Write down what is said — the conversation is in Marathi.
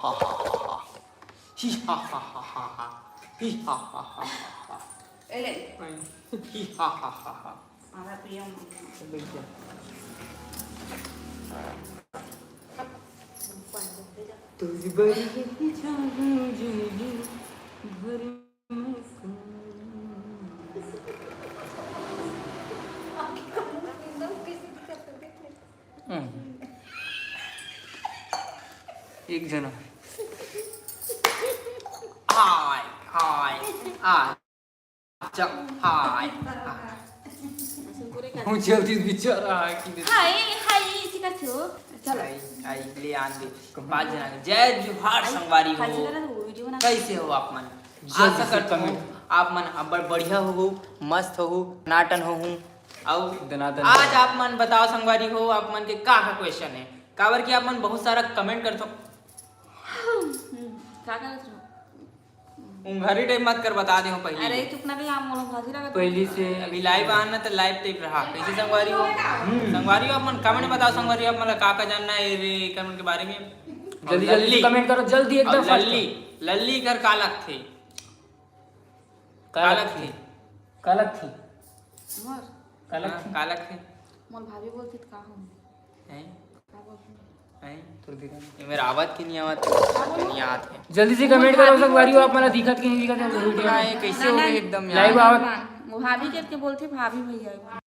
हा हा हा हा ही हा हा हा हा हा ही हा हा हा हा एले ही हा हा हा हा माझा प्रिय तुझी बरी जुनी भर एक जण हाय हाय हाय हाय मुझे बिचारा कि हाय हाय ठीक थियो चलो आई ले आंदे पाँच जना जय जुहार संगवारी हो वीडियो बना कैसे हो आप मन आशा करता हूँ आप मन अब्बड़ बढ़िया हो मस्त हो नाटन हो और आज आप मन बताओ संगवारी हो आप मन के का क्वेश्चन है काबर कि आप मन बहुत सारा कमेंट करते हो क्या करत रहो घरी टाइम मत कर बता दे हो पहले अरे चुप ना भी आम मोलो भाजी लगा पहली से अभी लाइव आना तो लाइव टाइप रहा कैसे संगवारी हो संगवारी हो आप मन कमेंट बताओ संगवारी आप मन का जानना है रे कमेंट के बारे में जल्दी जल्दी कमेंट करो जल्दी एकदम लल्ली लल्ली कर का लगथे का लगथे कालक थी मोर का लगथे मोर भाभी बोलती का हूं हैं का बोलती हैं ये मेरा आवाज की नहीं आत है जल्दी से कमेंट करो सब वारी आप मला दिखत की नहीं दिखत वीडियो हाँ, ये कैसे हो गए एकदम यार लाइव आवत वो भाभी के बोलती भाभी भैया